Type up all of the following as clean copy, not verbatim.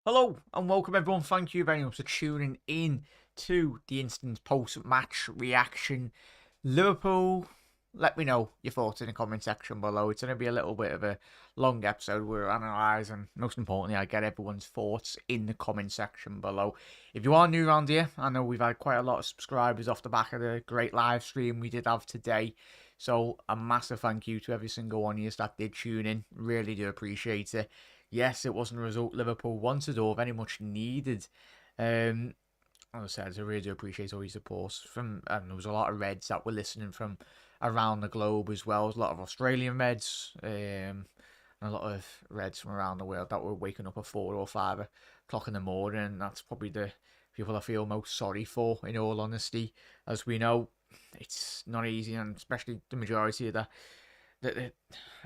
Hello and welcome everyone. Thank you very much for tuning in to the instant post-match reaction. Liverpool, let me know your thoughts in the comment section below. It's going to be a little bit of a long episode. We're analysing, most importantly, I get everyone's thoughts in the comment section below. If you are new around here, I know we've had quite a lot of subscribers off the back of the great live stream we did have today. So a massive thank you to every single one of you that did tune in. Really do appreciate it. Yes, it wasn't a result Liverpool wanted or very much needed. As I said, I really do appreciate all your support. And there was a lot of Reds that were listening from around the globe as well. There's a lot of Australian Reds, and a lot of Reds from around the world that were waking up at 4 or 5 o'clock in the morning. And that's probably the people I feel most sorry for, in all honesty. As we know, it's not easy, and especially the majority of that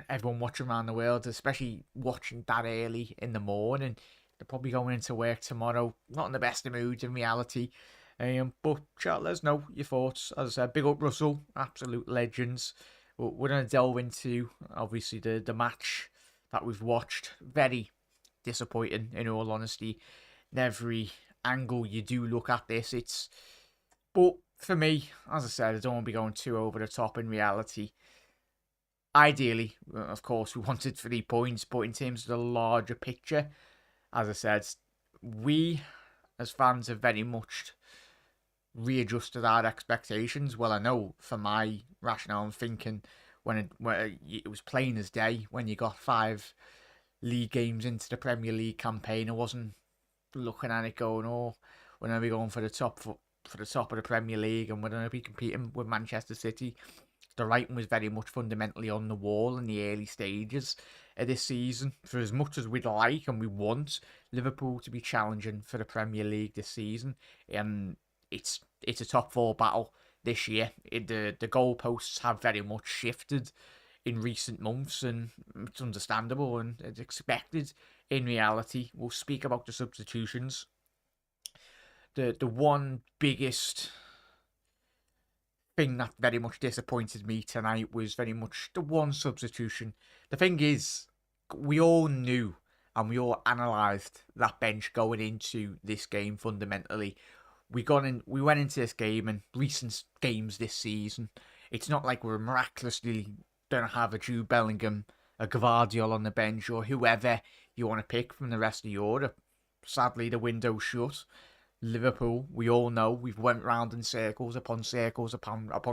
everyone watching around the world, especially watching that early in the morning. They're probably going into work tomorrow, not in the best of moods in reality. But chat, let us know your thoughts. As I said, big up Russell, absolute legends. We're going to delve into, obviously, the match that we've watched. Very disappointing, in all honesty. In every angle you do look at this, But for me, as I said, I don't want to be going too over the top in reality. Ideally, of course, we wanted 3 points, but in terms of the larger picture, as I said, we as fans have very much readjusted our expectations. Well, I know for my rationale, I'm thinking when it was plain as day when you got 5 league games into the Premier League campaign, I wasn't looking at it going, "Oh, we're going to be going for the top of the Premier League, and we're going to be competing with Manchester City." The writing was very much fundamentally on the wall in the early stages of this season. For as much as we'd like and we want Liverpool to be challenging for the Premier League this season, it's a top 4 battle this year. The goalposts have very much shifted in recent months, and it's understandable and it's expected in reality. We'll speak about the substitutions. The one biggest thing that very much disappointed me tonight was very much the one substitution. The thing is, we all knew and we all analysed that bench going into this game fundamentally. We went into this game, and recent games this season, it's not like we're miraculously going to have a Jude Bellingham, a Gvardiol on the bench, or whoever you want to pick from the rest of Europe. Sadly, the window's shut. Liverpool, we all know, we've went round in circles upon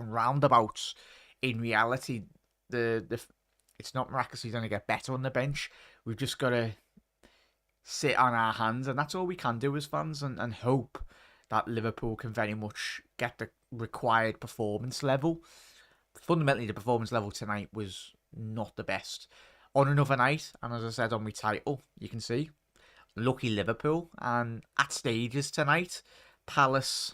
roundabouts. In reality, it's not miraculously going to get better on the bench. We've just got to sit on our hands, and that's all we can do as fans, and hope that Liverpool can very much get the required performance level. Fundamentally, the performance level tonight was not the best. On another night, and as I said on my title, you can see, lucky Liverpool, and at stages tonight, Palace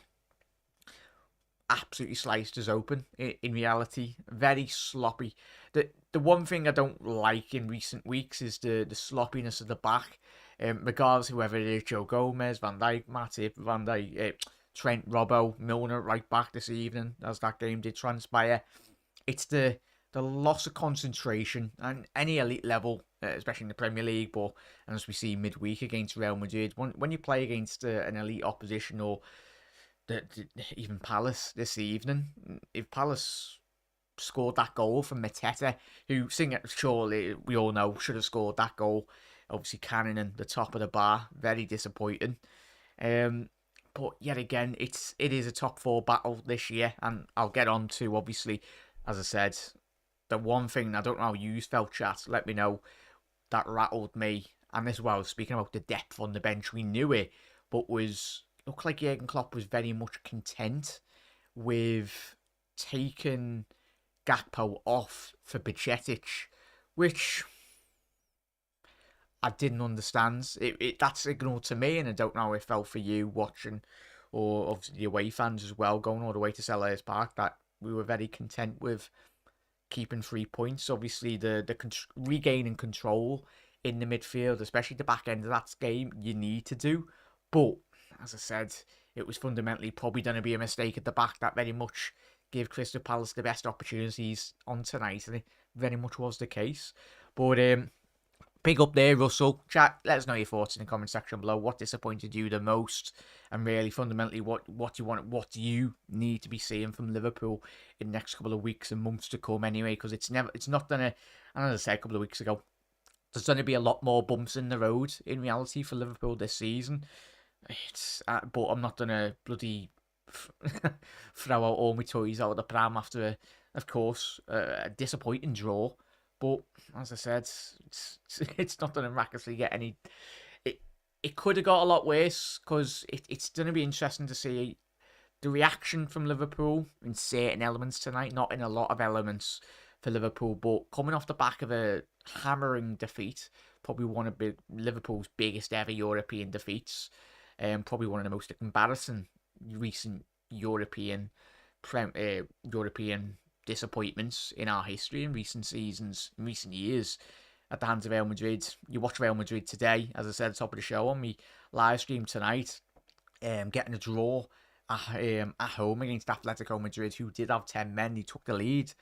absolutely sliced us open. In reality, very sloppy. The one thing I don't like in recent weeks is the sloppiness of the back. Regardless of whoever it is, Joe Gomez, Van Dijk, Matip, Van Dijk, Trent, Robbo, Milner right back this evening, as that game did transpire. It's the loss of concentration and any elite level, especially in the Premier League, but and as we see midweek against Real Madrid, when you play against an elite opposition, or even Palace this evening, if Palace scored that goal from Mateta, who surely we all know should have scored that goal, obviously Cannon and the top of the bar, very disappointing. But yet again, it is a top 4 battle this year, and I'll get on to, obviously, as I said, the one thing, I don't know how you felt, chat, let me know, that rattled me, and this is why I was speaking about the depth on the bench. We knew it, but looked like Jurgen Klopp was very much content with taking Gakpo off for Bajcetic, which I didn't understand. That's signal to me, and I don't know how it felt for you watching, or obviously the away fans as well, going all the way to Selhurst Park, that we were very content with keeping 3 points. Obviously, the regaining control in the midfield, especially the back end of that game, you need to do. But as I said, it was fundamentally probably going to be a mistake at the back that very much gave Crystal Palace the best opportunities on tonight, and it very much was the case. But Big up there, Russell. Chat, let us know your thoughts in the comment section below. What disappointed you the most? And really, fundamentally, what do you need to be seeing from Liverpool in the next couple of weeks and months to come anyway? Because it's not gonna, and as I said a couple of weeks ago, there's going to be a lot more bumps in the road in reality for Liverpool this season. But I'm not gonna bloody throw out all my toys out of the pram after, of course, a disappointing draw. But as I said, it's not going to miraculously get any. It could have got a lot worse because it's going to be interesting to see the reaction from Liverpool in certain elements tonight, not in a lot of elements for Liverpool, but coming off the back of a hammering defeat, probably one of Liverpool's biggest ever European defeats, probably one of the most embarrassing recent European disappointments in our history in recent seasons, in recent years, at the hands of Real Madrid. You watch Real Madrid today, as I said at the top of the show on me live stream tonight, getting a draw at home against Atletico Madrid, who did have 10 men. He took the lead.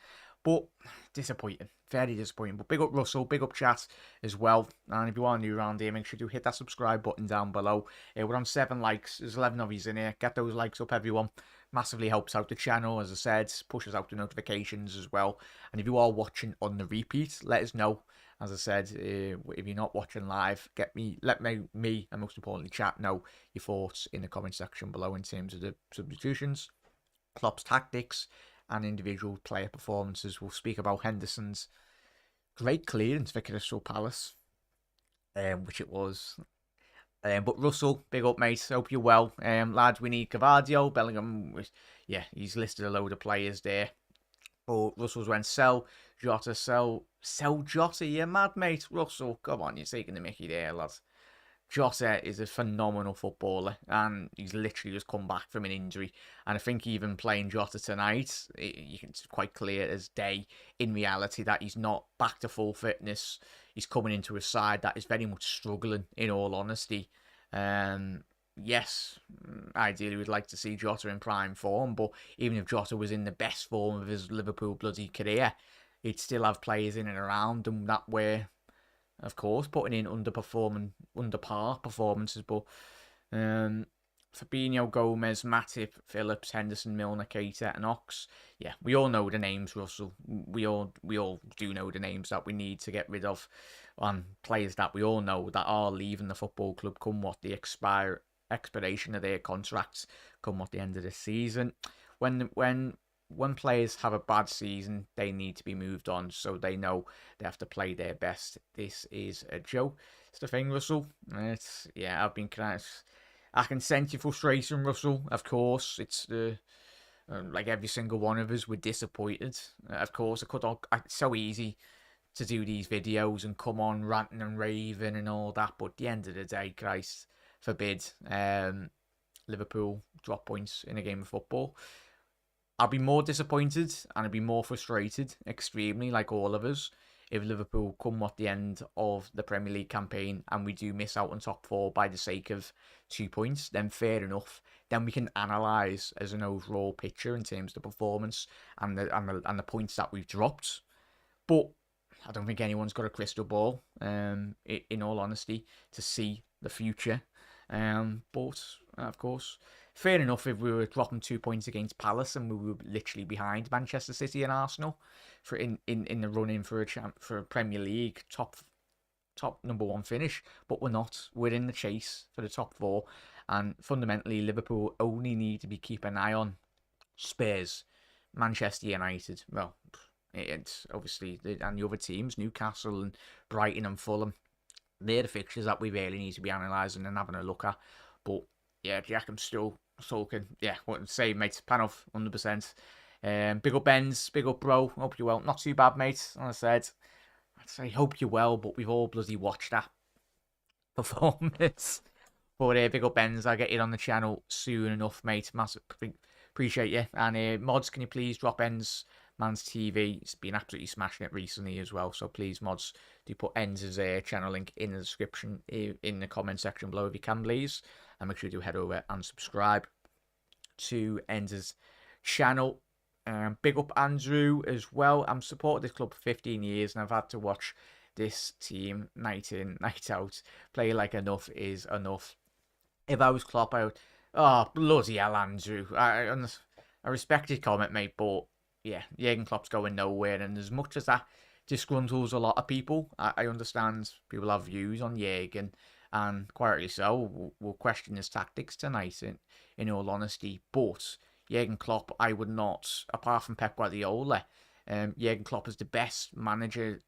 But disappointing, very disappointing. But big up Russell, big up chat as well. And if you are new around here, make sure to hit that subscribe button down below. We're on 7 likes. There's 11 of you in here. Get those likes up, everyone. Massively helps out the channel, as I said. Pushes out the notifications as well. And if you are watching on the repeat, let us know. As I said, if you're not watching live, let me, and most importantly, chat know your thoughts in the comment section below in terms of the substitutions, Klopp's tactics, and individual player performances. We'll speak about Henderson's great clearance for Crystal Palace, which it was. But Russell, big up, mate. Hope you're well. Lads, we need Cavadio. Bellingham, he's listed a load of players there. But Russell's went sell Jota, sell Jota. You mad, mate? Russell, come on, you're taking the mickey there, lads. Jota is a phenomenal footballer, and he's literally just come back from an injury. And I think even playing Jota tonight, it's quite clear as day in reality that he's not back to full fitness. He's coming into a side that is very much struggling, in all honesty. Yes, ideally we'd like to see Jota in prime form, but even if Jota was in the best form of his Liverpool bloody career, he'd still have players in and around him that were, of course, putting in under par performances. But Fabinho, Gomez, Matip, Phillips, Henderson, Milner, Keita, and Ox. Yeah, we all know the names, Russell. We all do know the names that we need to get rid of, and players that we all know that are leaving the football club come what the expiration of their contracts, come what the end of the season. When players have a bad season, they need to be moved on, so they know they have to play their best. This is a joke. It's the thing, Russell. I've been kind of. I can sense your frustration, Russell. Of course, it's like every single one of us, we're disappointed. Of course, it's so easy to do these videos and come on ranting and raving and all that, but at the end of the day, Christ forbid, Liverpool drop points in a game of football. I'll be more disappointed and I'll be more frustrated, extremely, like all of us, if Liverpool come at the end of the Premier League campaign and we do miss out on top 4 by the sake of 2 points. Then fair enough. Then we can analyse as an overall picture in terms of the performance and the points that we've dropped. But I don't think anyone's got a crystal ball, in all honesty, to see the future. But of course, fair enough if we were dropping 2 points against Palace and we were literally behind Manchester City and Arsenal for in the run in for a Premier League top number 1 finish, but we're not. We're in the chase for the top 4, and fundamentally Liverpool only need to be keeping an eye on Spurs, Manchester United. Well, it's obviously and the other teams, Newcastle and Brighton and Fulham. They're the fixtures that we really need to be analysing and having a look at. But yeah, Jack, I'm still sulking. Yeah, what to say, mate? Pan off 100%. Big up Benz, big up bro. Hope you're well. Not too bad, mate. As I said, I'd say hope you're well, but we've all bloody watched that performance. But big up Benz. I'll get it on the channel soon enough, mate. Massive appreciate you. And mods, can you please drop Benz Man's TV? It's been absolutely smashing it recently as well. So please, mods, do put Enz's channel link in the description, in the comment section below if you can, please. And make sure you do head over and subscribe to Enz's channel. Big up Andrew as well. I'm supported this club for 15 years and I've had to watch this team night in, night out. Play like enough is enough. If I was Klopp, I would. Oh, bloody hell, Andrew. I respect your comment, mate, but yeah, Jurgen Klopp's going nowhere. And as much as that disgruntles a lot of people, I understand people have views on Jurgen, and quite rightly so. We'll question his tactics tonight, in all honesty. But Jurgen Klopp, I would not, apart from Pep Guardiola, Jurgen Klopp is the best manager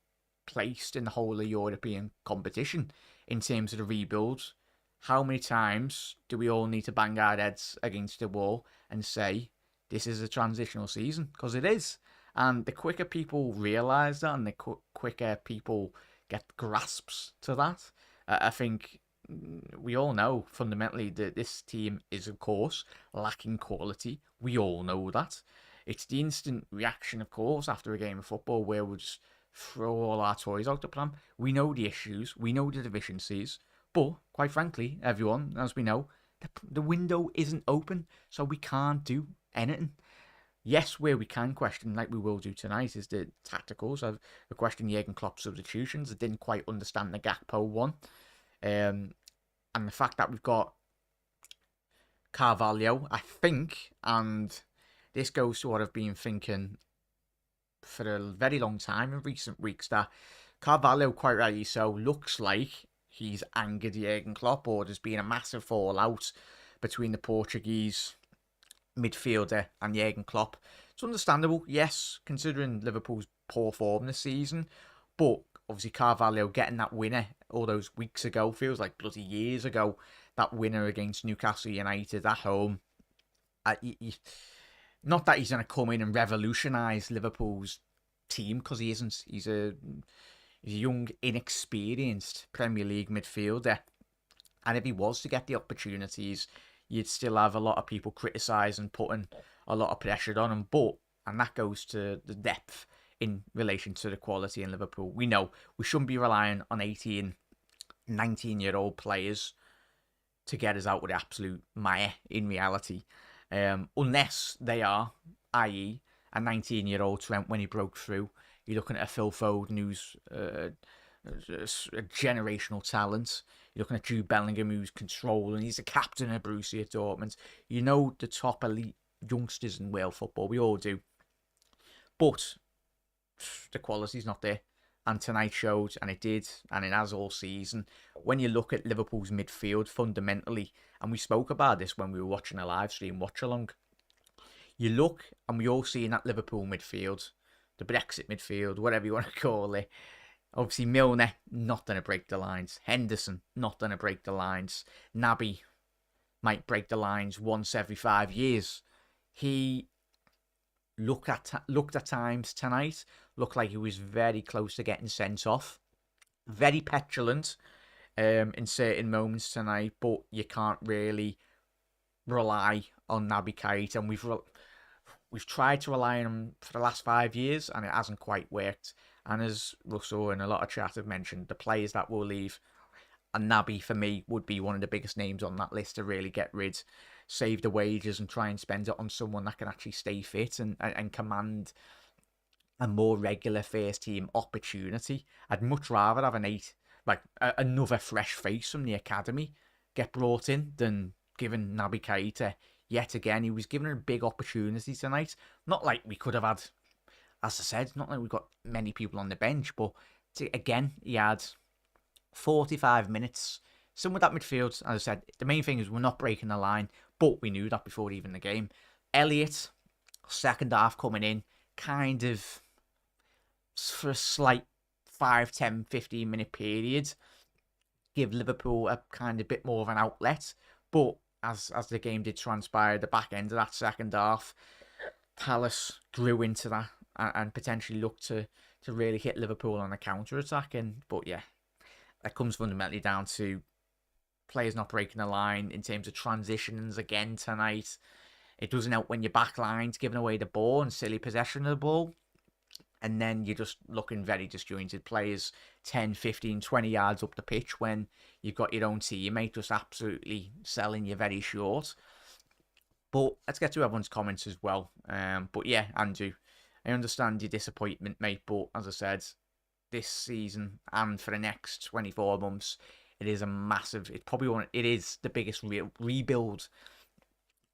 placed in the whole of European competition in terms of the rebuild. How many times do we all need to bang our heads against the wall and say this is a transitional season? Because it is. And the quicker people realise that, and the quicker people get grasps to that, I think we all know fundamentally that this team is, of course, lacking quality. We all know that. It's the instant reaction, of course, after a game of football where we just throw all our toys out the pram. We know the issues, we know the deficiencies, but quite frankly, everyone, as we know, the window isn't open, so we can't do anything. Yes, where we can question, like we will do tonight, is the tacticals. I've questioned Jurgen Klopp's substitutions. I didn't quite understand the Gakpo one. And the fact that we've got Carvalho, I think, and this goes to what I've been thinking for a very long time in recent weeks, that Carvalho, quite rightly so, looks like he's angered Jurgen Klopp, or there's been a massive fallout between the Portuguese midfielder and Jurgen Klopp. It's understandable, yes, considering Liverpool's poor form this season, but obviously Carvalho getting that winner all those weeks ago, feels like bloody years ago, that winner against Newcastle United at home. Not that he's going to come in and revolutionise Liverpool's team, because he isn't. He's a young, inexperienced Premier League midfielder. And if he was to get the opportunities, you'd still have a lot of people criticising, putting a lot of pressure on him. And that goes to the depth in relation to the quality in Liverpool. We know we shouldn't be relying on 18, 19-year-old players to get us out with the absolute mire in reality. Unless they are, i.e., a 19-year-old Trent when he broke through. You're looking at a Phil Foden who's a generational talent. You're looking at Jude Bellingham who's controlling. He's the captain of Borussia Dortmund. You know the top elite youngsters in world football. We all do. But the quality's not there. And tonight showed, and it did, and it has all season. When you look at Liverpool's midfield fundamentally, and we spoke about this when we were watching a live stream watch-along, you look, and we all see in that Liverpool midfield, the Brexit midfield, whatever you want to call it, obviously Milner, not going to break the lines. Henderson, not going to break the lines. Naby might break the lines once every 5 years. He looked at times tonight, looked like he was very close to getting sent off. Very petulant in certain moments tonight, but you can't really rely on Naby Keita, and we've tried to rely on him for the last 5 years, and it hasn't quite worked. And as Russell and a lot of chat have mentioned, the players that will leave, and Naby for me would be one of the biggest names on that list to really get rid, save the wages and try and spend it on someone that can actually stay fit and command a more regular first team opportunity. I'd much rather have another fresh face from the academy get brought in than giving Naby Keita yet again. He was given a big opportunity tonight. Not like we could have had, as I said, not like we got many people on the bench, but again, he had 45 minutes. Some with that midfield, as I said, the main thing is we're not breaking the line, but we knew that before even the game. Elliott, second half coming in, kind of for a slight 5, 10, 15 minute period, give Liverpool a kind of bit more of an outlet. But as the game did transpire, the back end of that second half, Palace grew into that and potentially looked to really hit Liverpool on a counter-attack. But yeah, that comes fundamentally down to players not breaking the line in terms of transitions again tonight. It doesn't help when your back line's giving away the ball and silly possession of the ball. And then you're just looking very disjointed. Players 10, 15, 20 yards up the pitch when you've got your own teammate just absolutely selling you very short. But let's get to everyone's comments as well. But yeah, Andrew, I understand your disappointment, mate. But as I said, this season and for the next 24 months. It is a massive. It's probably one. It is the biggest rebuild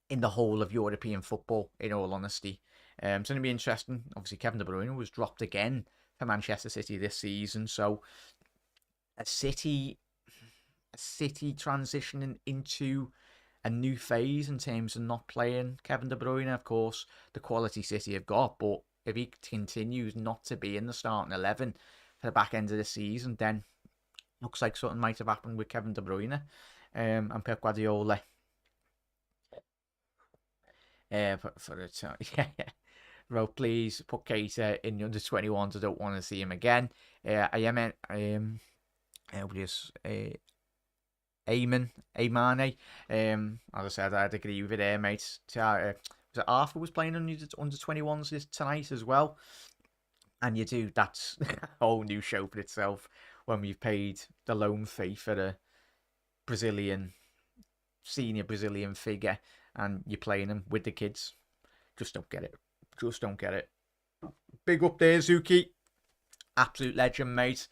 in the whole of European football. In all honesty, it's going to be interesting. Obviously, Kevin De Bruyne was dropped again for Manchester City this season, so a City transitioning into a new phase in terms of not playing Kevin De Bruyne. Of course, the quality City have got, but if he continues not to be in the starting 11 for the back end of the season, then looks like something might have happened with Kevin De Bruyne and Pep Guardiola. For the time, yeah. Wrote, please put Keita in the under 21s. I don't want to see him again. I am Amane. As I said, I'd agree with it there, mate. Was it Arthur was playing under 21s tonight as well? And you do, that's a whole new show for itself when we've paid the loan fee for the senior Brazilian figure and you're playing them with the kids. Just don't get it. Just don't get it. Big up there, Zuki. Absolute legend, mate.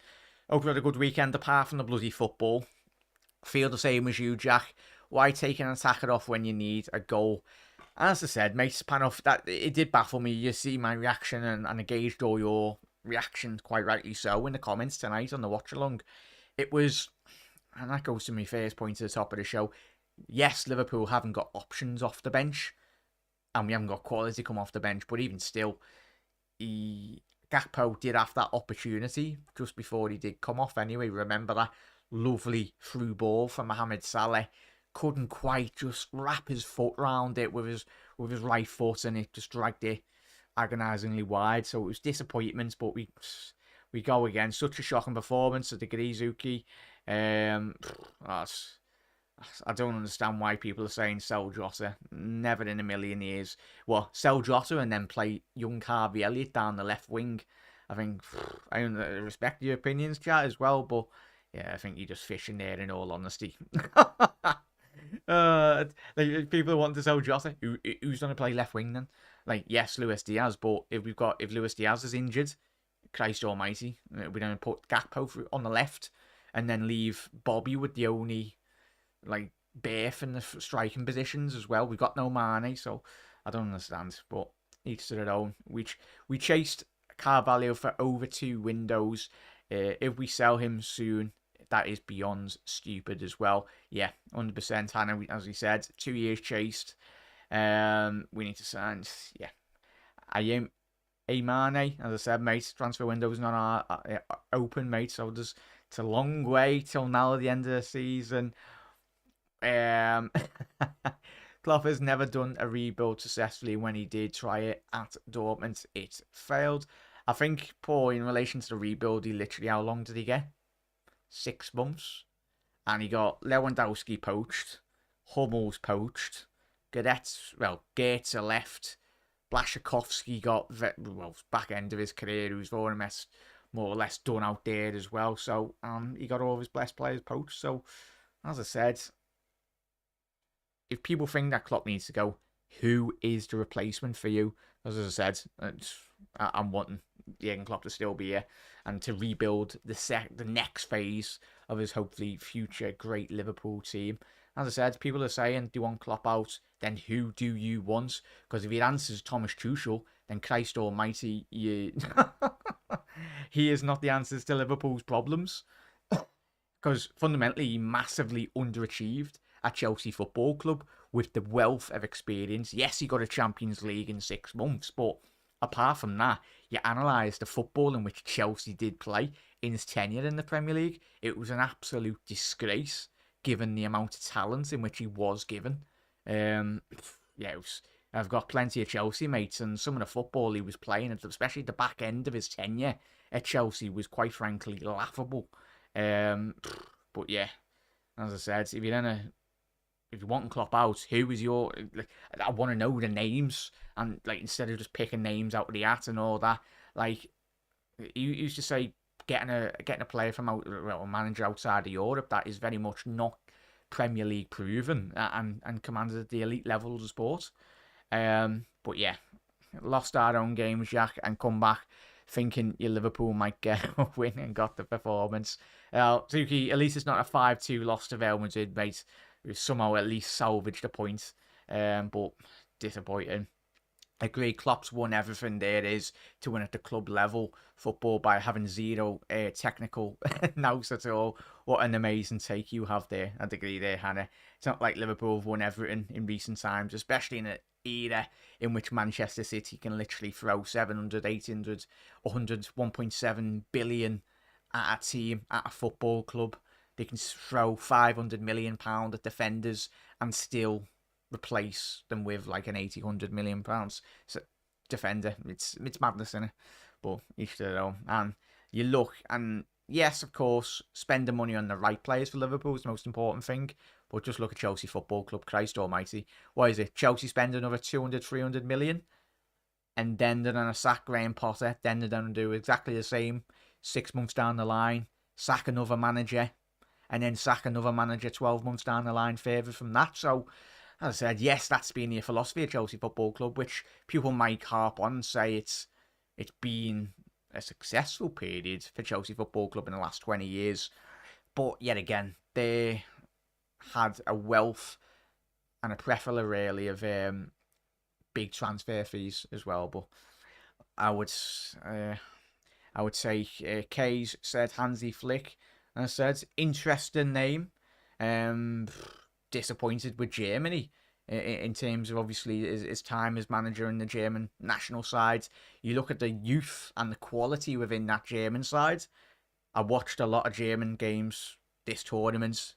Hope you had a good weekend apart from the bloody football. Feel the same as you, Jack. Why take an attacker off when you need a goal? As I said, mate, Spanoff, that it did baffle me. You see my reaction and I gauged all your reactions, quite rightly so, in the comments tonight on the watch along. It was, and that goes to my first point at the top of the show. Yes, Liverpool haven't got options off the bench, and we haven't got quality come off the bench, but even still, Gakpo did have that opportunity just before he did come off anyway. Remember that lovely through ball from Mohamed Salah. Couldn't quite just wrap his foot around it with his right foot, and it just dragged it agonisingly wide. So it was disappointment, but we go again. Such a shocking performance at the Grizuki. I don't understand why people are saying sell Jota. Never in a million years. Well, sell Jota and then play young Harvey Elliott down the left wing. I think I respect your opinions, chat, as well, but yeah, I think you're just fishing there in all honesty. People want to sell Jota. Who's going to play left wing then? Like, yes, Luis Diaz, but if Luis Diaz is injured, Christ almighty, we're going to put Gakpo on the left and then leave Bobby with the only berth in the striking positions as well. We've got no Mane, so I don't understand, but each to their own. We chased Carvalho for over 2 windows. If we sell him soon, that is beyond stupid as well. Yeah, 100%. Hannah, as we said, 2 years chased. We need to sign. Yeah, I am Mane, as I said, mate. Transfer window's not open, mate. So it's a long way till now at the end of the season. Klopp has never done a rebuild successfully. When he did try it at Dortmund, it failed. I think, Paul, in relation to the rebuild, he literally, how long did he get? 6 months. And he got Lewandowski poached, Hummels poached, Goetze left, Blaszczykowski got, back end of his career, he was more or less done out there as well. So he got all of his best players poached. So, as I said, if people think that Klopp needs to go, who is the replacement for you? As I said, I'm wanting Jurgen Klopp to still be here and to rebuild the next phase of his hopefully future great Liverpool team. As I said, people are saying, do you want Klopp out? Then who do you want? Because if your answer is Thomas Tuchel, then Christ almighty, he is not the answers to Liverpool's problems. Because fundamentally, he massively underachieved at Chelsea Football Club with the wealth of experience. Yes, he got a Champions League in 6 months, but apart from that, you analyse the football in which Chelsea did play in his tenure in the Premier League. It was an absolute disgrace, given the amount of talent in which he was given. I've got plenty of Chelsea mates, and some of the football he was playing, especially the back end of his tenure at Chelsea, was quite frankly laughable. But yeah, as I said, if you want Klopp out, who is your? I want to know the names, and instead of just picking names out of the hat and all that, you used to say getting a player from a manager outside of Europe that is very much not Premier League proven and commanded at the elite levels of sport. But yeah, lost our own games, Jack, and come back thinking your Liverpool might get a win and got the performance. Suki, at least it's not a 5-2 loss to Real Madrid, mate. We've somehow at least salvaged a point, but disappointing. Agree, Klopp's won everything there is to win at the club level football by having zero technical nous at all. What an amazing take you have there. I'd agree there, Hannah. It's not like Liverpool have won everything in recent times, especially in an era in which Manchester City can literally throw 700, 800, 100, 1.7 billion at a team, at a football club. They can throw £500 million at defenders and still replace them with like an 80-100 million pounds defender. It's madness, isn't it? But each to their own. And you look, and yes, of course, spending money on the right players for Liverpool is the most important thing. But just look at Chelsea Football Club. Christ almighty. Why is it? Chelsea spend another 200-300 million, and then they're going to sack Graham Potter. Then they're going to do exactly the same 6 months down the line, sack another manager, and then sack another manager 12 months down the line further from that. So, as I said, yes, that's been the philosophy of Chelsea Football Club, which people might harp on and say it's been a successful period for Chelsea Football Club in the last 20 years. But yet again, they had a wealth and a plethora really of big transfer fees as well. But I would say Kays said Hansi Flick, and I said interesting name. Disappointed with Germany in terms of obviously his time as manager in the German national side. You look at the youth and the quality within that German side. I watched a lot of German games this tournament.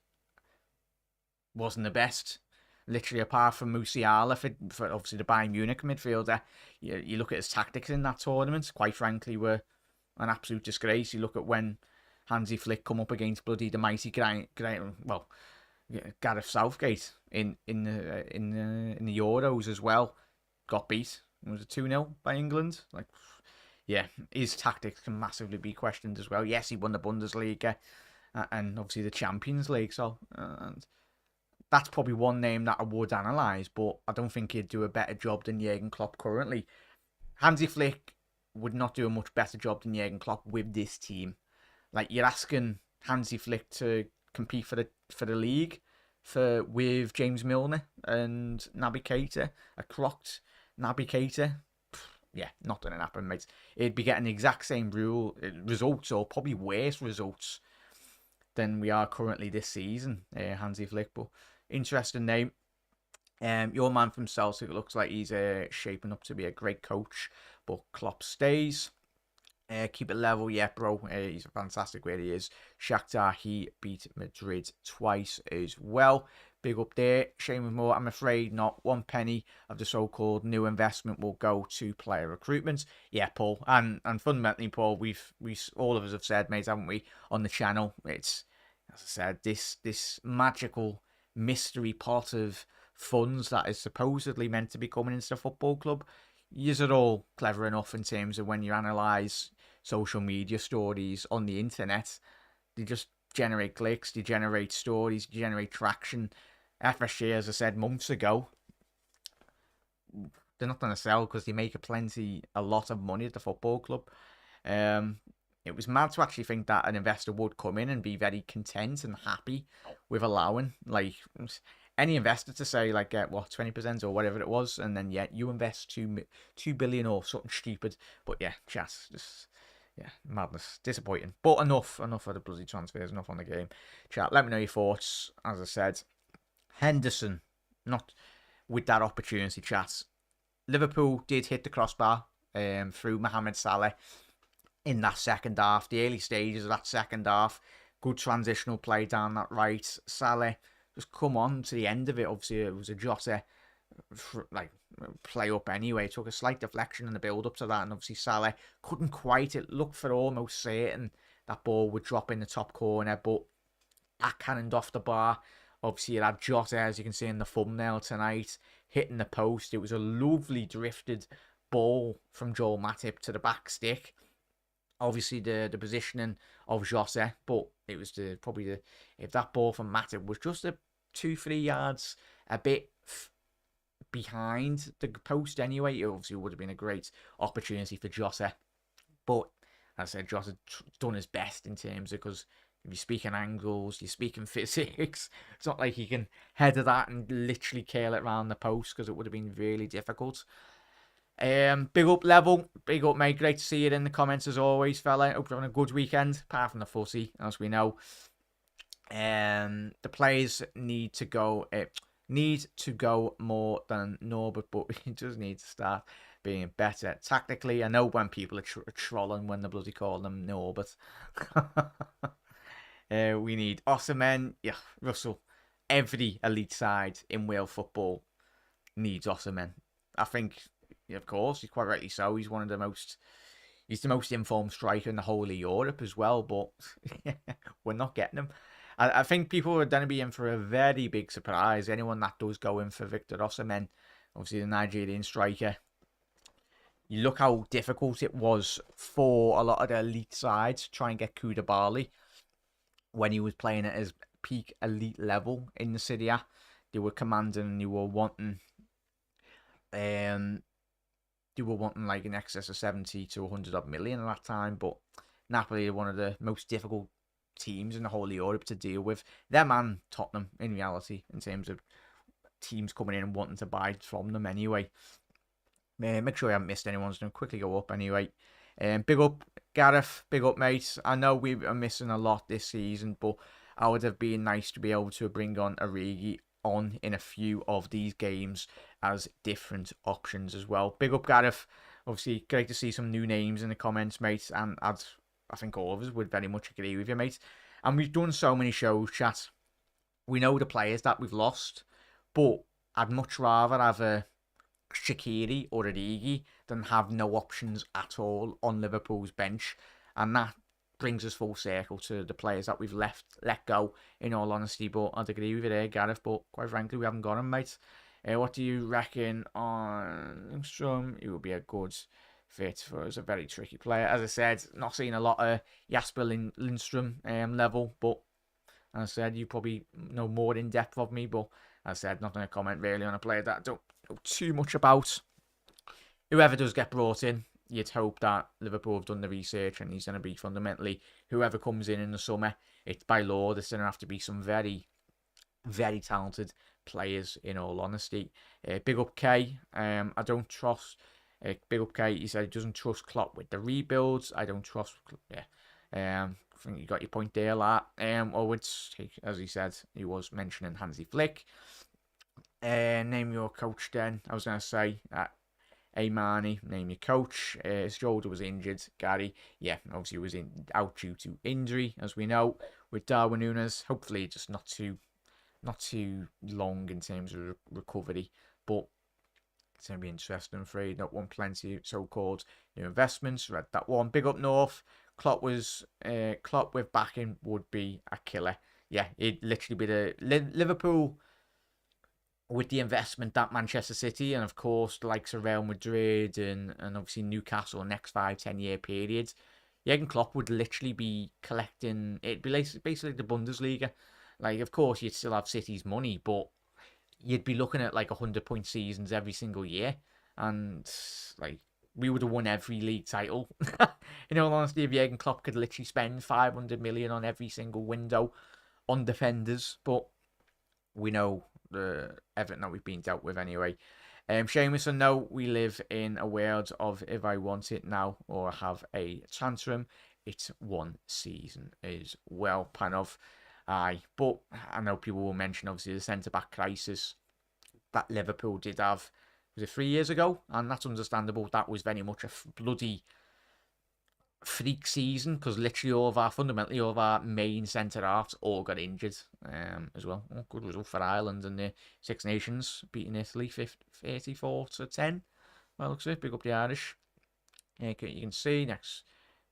Wasn't the best. Literally apart from Musiala for obviously the Bayern Munich midfielder. You look at his tactics in that tournament, quite frankly, were an absolute disgrace. You look at when Hansi Flick come up against bloody the mighty Gareth Southgate in the Euros as well, got beat. Was it 2-0 by England? Like, yeah, his tactics can massively be questioned as well. Yes, he won the Bundesliga and obviously the Champions League, so and that's probably one name that I would analyse, but I don't think he'd do a better job than Jurgen Klopp currently. Hansi Flick would not do a much better job than Jurgen Klopp with this team. Like, you're asking Hansi Flick to compete for the league with James Milner and Naby Keita, a crocked Naby Keita. Yeah, not going to happen, mate. It'd be getting the exact same results, or probably worse results than we are currently this season, Hansi Flick. But interesting name. Your man from Celtic, it looks like he's shaping up to be a great coach, but Klopp stays. Keep it level, yeah, bro. He's fantastic where he is. Shakhtar, he beat Madrid twice as well. Big up there. Shame with more. I'm afraid not. 1 penny of the so-called new investment will go to player recruitment. Yeah, Paul. And fundamentally, Paul, we all of us have said, mate, haven't we, on the channel? It's, as I said, this magical mystery pot of funds that is supposedly meant to be coming into the football club. Yous are all clever enough in terms of when you analyse social media stories on the internet. They just generate clicks, they generate stories, they generate traction. FSG, as I said months ago, they're not going to sell because they make a lot of money at the football club. It was mad to actually think that an investor would come in and be very content and happy with allowing, like, any investor to say, like, 20% or whatever it was, and then, yeah, you invest 2 billion or something stupid. But, yeah, just, yeah, madness. Disappointing. But enough of the bloody transfers, enough on the game. Chat, let me know your thoughts. As I said, Henderson, not with that opportunity, chat. Liverpool did hit the crossbar through Mohamed Salah in that second half, the early stages of that second half. Good transitional play down that right. Salah just come on to the end of it. Obviously, it was a Jota play up anyway. It took a slight deflection in the build up to that, and obviously Salah couldn't quite. It looked for almost certain that ball would drop in the top corner, but that cannoned off the bar. Obviously, it had Jota, as you can see in the thumbnail tonight, hitting the post. It was a lovely drifted ball from Joel Matip to the back stick. Obviously, the positioning of Jota, but it was if that ball from Matip was just 2-3 yards a bit behind the post anyway, it obviously would have been a great opportunity for Jota But as I said, Jota done his best in terms of, because if you're speaking angles, you're speaking physics. It's not like you can header that and literally curl it around the post, because it would have been really difficult. Big up Level, big up mate, great to see you in the comments as always, fella. Hope you're having a good weekend, apart from the footy, as we know. The players need to go more than Norbert, but he does need to start being better tactically. I know when people are trolling when they bloody call them Norbert. We need Osimhen. Yeah, Russell. Every elite side in Wales football needs Osimhen. I think, of course, he's quite rightly so. He's the most informed striker in the whole of Europe as well, but we're not getting him. I think people are going to be in for a very big surprise. Anyone that does go in for Victor Osimhen, obviously the Nigerian striker. You look how difficult it was for a lot of the elite sides to try and get Koulibaly when he was playing at his peak elite level in the Serie A. They were commanding and they were wanting like in excess of 70 to 100 odd million at that time, but Napoli are one of the most difficult teams in the whole of Europe to deal with. Them and Tottenham, in reality, in terms of teams coming in and wanting to buy from them anyway. Make sure I haven't missed anyone, so I'm going to quickly go up anyway. Big up Gareth, big up mate. I know we are missing a lot this season, but I would have been nice to be able to bring on Origi on in a few of these games as different options as well. Big up Gareth. Obviously, great to see some new names in the comments, mate, and I think all of us would very much agree with you, mate. And we've done so many shows, chat. We know the players that we've lost, but I'd much rather have a Shaqiri or Origi than have no options at all on Liverpool's bench. And that brings us full circle to the players that we've let go, in all honesty. But I'd agree with you there, Gareth, but quite frankly, we haven't got him, mate. What do you reckon on Lindstrom? He will be a good fit for us, a very tricky player. As I said, not seeing a lot of Jasper Lindstrom level, but as I said, you probably know more in depth of me, but as I said, not going to comment really on a player that I don't know too much about. Whoever does get brought in, you'd hope that Liverpool have done the research and he's going to be fundamentally whoever comes in the summer. It's by law, there's going to have to be some very, very talented players, in all honesty. Big up K. I don't trust. Big up K. He said he doesn't trust Klopp with the rebuilds. I don't trust. Yeah. I think you got your point there, lad. Or which, as he said, he was mentioning Hansi Flick. Name your coach then. I was going to say, Marnie, name your coach. His shoulder was injured. Gary, yeah, obviously was out due to injury, as we know. With Darwin Núñez, hopefully just not too long in terms of recovery, but it's going to be interesting. I'm afraid not one plenty of so-called new investments. Read that one. Big up North. Klopp with backing would be a killer. Yeah, it'd literally be the Liverpool with the investment that Manchester City and of course the likes of Real Madrid and obviously Newcastle next 5-10 year periods. Jurgen Klopp would literally be collecting. It'd be basically the Bundesliga. Like, of course, you'd still have City's money, but you'd be looking at like 100-point seasons every single year, and like we would have won every league title. In all honesty, if Jurgen Klopp could literally spend 500 million on every single window on defenders, but we know the everything that we've been dealt with anyway. Seamus, and no, we live in a world of if I want it now or have a tantrum, it's one season as well, Panov. Aye, but I know people will mention obviously the centre-back crisis that Liverpool did have, was it 3 years ago? And that's understandable. That was very much a bloody freak season because literally fundamentally all of our main centre-halves all got injured as well. Oh, good result for Ireland and the Six Nations beating Italy 34-10. Well, looks like big up the Irish. You can see next.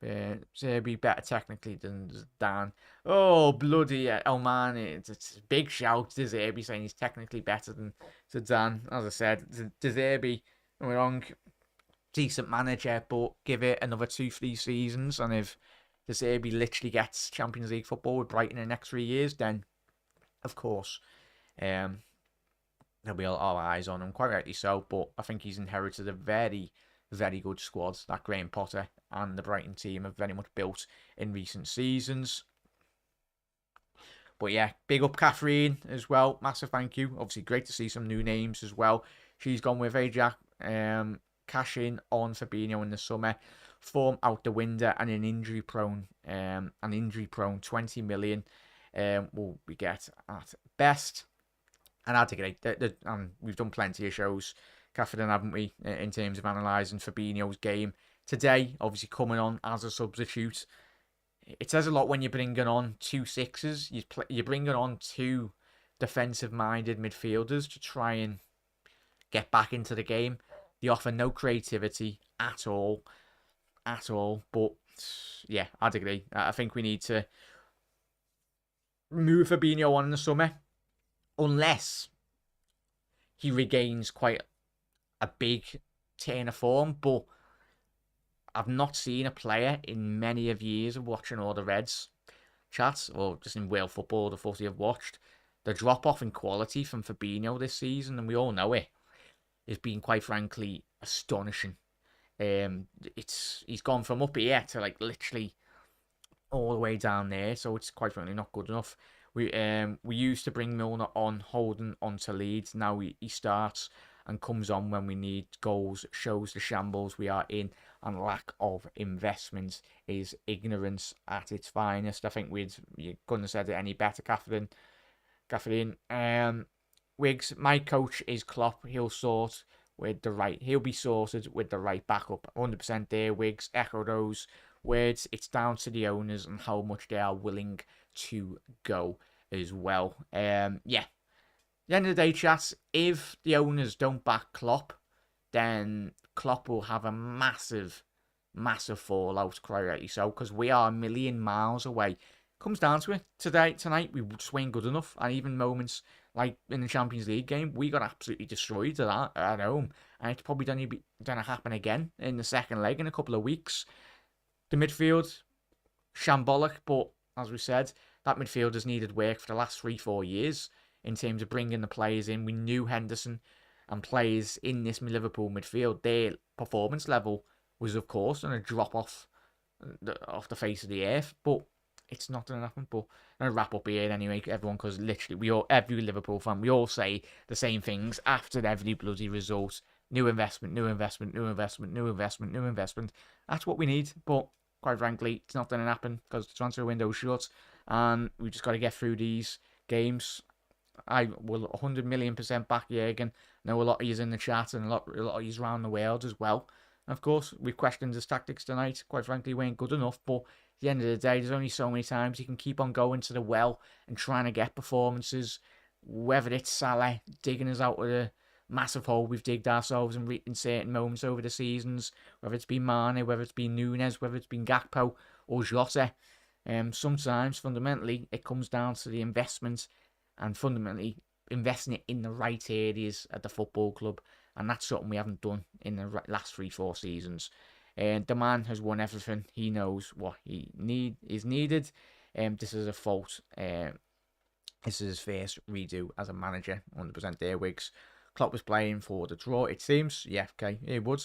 Zerbi better technically than Dan. Oh, bloody oh man, it's a big shout to Zerbi saying he's technically better than Dan. As I said, Zerbi, I'm wrong, decent manager, but give it another 2-3 seasons, and if Zerbi literally gets Champions League football with Brighton in the next 3 years, then of course there'll be all eyes on him, quite rightly so. But I think he's inherited a very, very good squad that Graham Potter and the Brighton team have very much built in recent seasons. But yeah, big up Catherine as well. Massive thank you. Obviously, great to see some new names as well. She's gone with Ajax, cash in on Fabinho in the summer, form out the window, and an injury prone 20 million will we get at best. And I'd agree. We've done plenty of shows, Catherine, haven't we, in terms of analysing Fabinho's game today. Obviously, coming on as a substitute. It says a lot when you're bringing on two sixes. You're bringing on two defensive-minded midfielders to try and get back into the game. They offer no creativity at all. But yeah, I'd agree. I think we need to move Fabinho on in the summer, unless he regains quite a big turn of form. But I've not seen a player in many of years of watching all the Reds chats, or just in Wales football, the footy I've watched. The drop-off in quality from Fabinho this season, and we all know it, has been quite frankly astonishing. He's gone from up here to like literally all the way down there, so it's quite frankly not good enough. We used to bring Milner on, Holden onto Leeds. Now he starts and comes on when we need goals, shows the shambles we are in, and lack of investment is ignorance at its finest. I think you couldn't have said it any better, Catherine. Wiggs, my coach is Klopp. He'll be sorted with the right backup. 100% there, Wiggs. Echo those words. It's down to the owners and how much they are willing to go as well. Yeah. At the end of the day, chat, if the owners don't back Klopp, then Klopp will have a massive fallout, quite rightly so, because we are a million miles away. Comes down to it. Tonight, we just weren't good enough, and even moments like in the Champions League game, we got absolutely destroyed at home, and it's probably going to happen again in the second leg in a couple of weeks. The midfield, shambolic, but as we said, that midfield has needed work for the last 3-4 years in terms of bringing the players in. We knew Henderson and players in this Liverpool midfield, their performance level was, of course, going to drop off the face of the earth, but it's not going to happen. But I'm going to wrap up here anyway, everyone, because literally every Liverpool fan, we all say the same things after every bloody result. New investment. That's what we need, but quite frankly, it's not going to happen because the transfer window's shut, and we just got to get through these games. I will 100,000,000% back Jurgen. I know a lot of you in the chat and a lot of you around the world as well. And of course, we've questioned his tactics tonight. Quite frankly, we ain't good enough. But at the end of the day, there's only so many times you can keep on going to the well and trying to get performances. Whether it's Salah digging us out of the massive hole we've digged ourselves in certain moments over the seasons, whether it's been Mane, whether it's been Nunes, whether it's been Gakpo or Jota. Sometimes, fundamentally, it comes down to the investment and fundamentally investing it in the right areas at the football club. And that's something we haven't done in the last 3-4 seasons. The man has won everything. He knows what is needed. This is a fault. This is his first redo as a manager. 100% there, Wiggs. Klopp was playing for the draw, it seems. Yeah, okay, it would.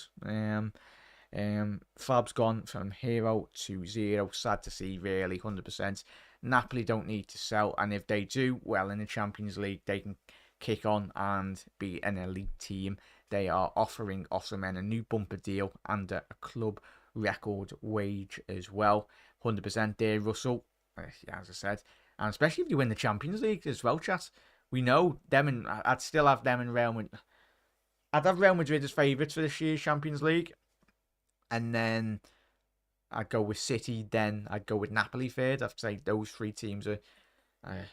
Fab's gone from hero to zero. Sad to see, really, 100%. Napoli don't need to sell, and if they do, well, in the Champions League, they can kick on and be an elite team. They are offering Osimhen a new bumper deal and a club record wage as well. 100% there, Russell. Yeah, as I said, and especially if you win the Champions League as well, chat. We know them, and I'd still have them in Real Madrid. I'd have Real Madrid as favourites for this year's Champions League, and then I'd go with City. Then I'd go with Napoli third. I'd say those three teams are, and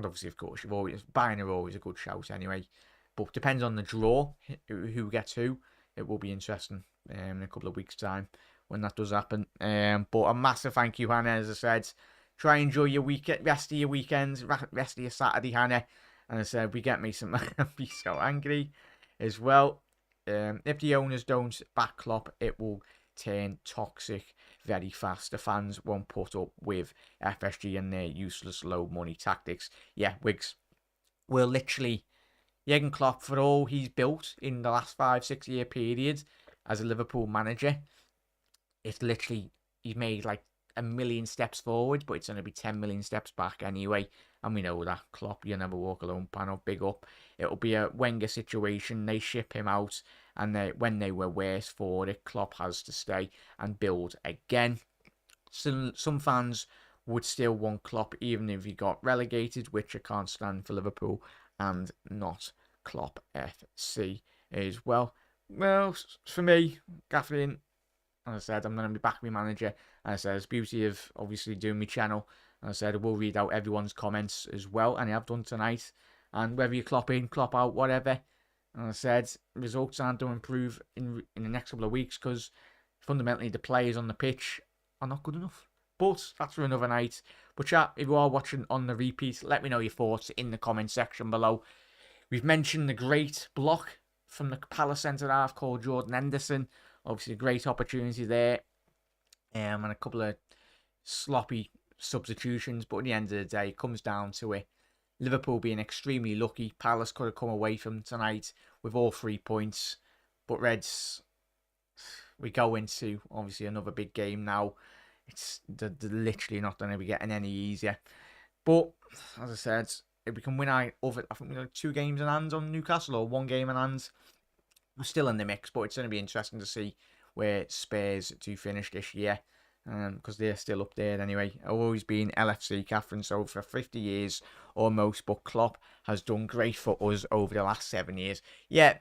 obviously, of course, Bayern are always a good shout anyway. But depends on the draw, who gets who. It will be interesting in a couple of weeks' time when that does happen. But a massive thank you, Hannah, as I said. Try and enjoy your weekend, rest of your weekends, rest of your Saturday, Hannah. And I said, we get me some, I'd be so angry as well. If the owners don't back Klopp, it will turn toxic very fast. The fans won't put up with FSG and their useless low money tactics. Yeah, Wiggs will literally, Jurgen Klopp, for all he's built in the last 5-6 year period as a Liverpool manager, it's literally, he's made like a million steps forward, but it's going to be 10 million steps back anyway. And we know that. Klopp, you never walk alone, panel, big up. It'll be a Wenger situation. They ship him out, and when they were worse for it, Klopp has to stay and build again. Some fans would still want Klopp even if he got relegated, which I can't stand for Liverpool, and not Klopp FC as well. Well, for me, Catherine, as I said, I'm going to be back with my manager. And I said, it's beauty of obviously doing my channel. And I said, I will read out everyone's comments as well. And I have done tonight. And whether you Klopp in, Klopp out, whatever. And I said, results aren't going to improve in the next couple of weeks because fundamentally the players on the pitch are not good enough. But that's for another night. But chat, if you are watching on the repeat, let me know your thoughts in the comment section below. We've mentioned the great block from the Palace centre half called Jordan Henderson. Obviously, a great opportunity there. And a couple of sloppy substitutions. But at the end of the day, it comes down to it. Liverpool being extremely lucky. Palace could have come away from tonight with all 3 points. But Reds, we go into, obviously, another big game now. They're literally not going to be getting any easier. But, as I said, if we can win I think we got 2 games in hand on Newcastle, or 1 game in hand. We're still in the mix, but it's going to be interesting to see where Spurs do finish this year, because they're still up there anyway. I've always been LFC Catherine, so for 50 years almost, but Klopp has done great for us over the last 7 years. Yeah,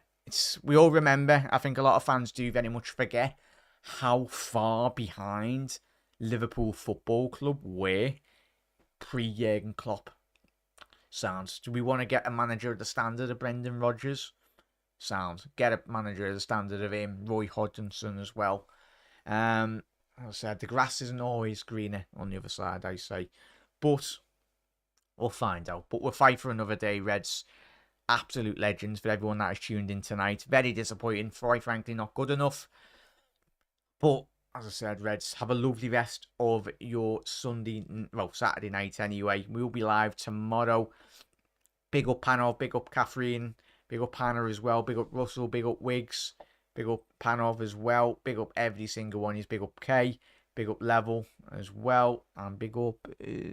we all remember, I think a lot of fans do very much forget how far behind Liverpool Football Club were pre-Jurgen Klopp. Sounds. Do we want to get a manager of the standard of Brendan Rodgers? Sounds. Get a manager of the standard of him, Roy Hodgson as well. As I said, the grass isn't always greener on the other side, I say. But we'll find out. But we'll fight for another day, Reds. Absolute legends for everyone that has tuned in tonight. Very disappointing. Quite frankly, not good enough. But as I said, Reds, have a lovely rest of your Saturday night anyway. We'll be live tomorrow. Big up Panov, big up Catherine, big up Hannah as well, big up Russell, big up Wiggs, big up Panov as well, big up every single one. He's big up Kay, big up Level as well, and big up,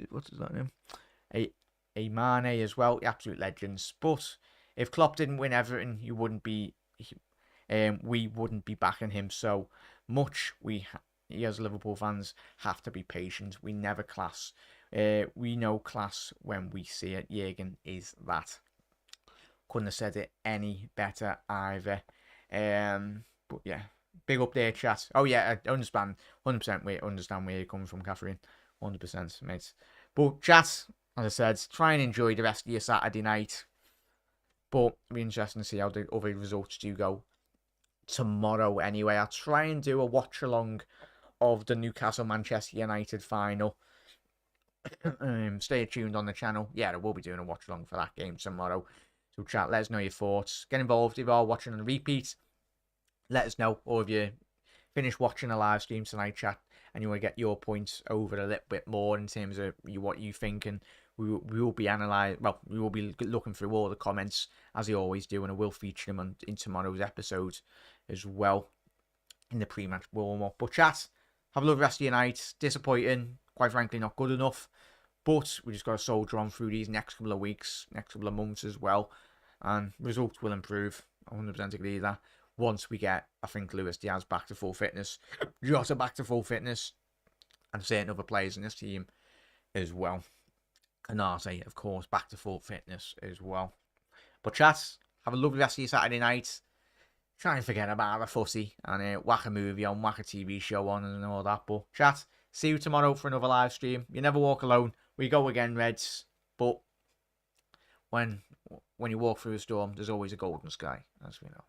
what's his name? Mane as well, absolute legends. But if Klopp didn't win Everton, we wouldn't be backing him. So much we as Liverpool fans have to be patient. We never class. We know class when we see it. Jurgen is that. Couldn't have said it any better either. But yeah, big up there, chat. Oh yeah, I understand 100%. Understand where you're coming from, Catherine. 100%, mate. But chat, as I said, try and enjoy the rest of your Saturday night. But it'll be interesting to see how the other results do go tomorrow anyway. I'll try and do a watch along of the Newcastle-Manchester United final. Stay tuned on the channel. Yeah, I will be doing a watch along for that game tomorrow. So chat, let us know your thoughts. Get involved if you are watching on the repeat. Let us know. Or if you finish watching a live stream tonight, chat, and you want to get your points over a little bit more in terms of what you think, and we will be analysing. Well, we will be looking through all the comments as we always do, and I will feature them in tomorrow's episode as well in the pre-match warm-up. But chat, have a lovely rest of your night. Disappointing, quite frankly, not good enough. But we just got to soldier on through these next couple of weeks, next couple of months as well, and results will improve. 100% agree with that. Once we get, I think, Luis Diaz back to full fitness, Jota back to full fitness, and certain other players in this team as well. Canate, of course, back to full fitness as well. But chat, have a lovely rest of your Saturday night. Try and forget about the footy and whack a movie on, whack a TV show on and all that. But chat, see you tomorrow for another live stream. You never walk alone. We go again, Reds. But when you walk through a storm, there's always a golden sky, as we know.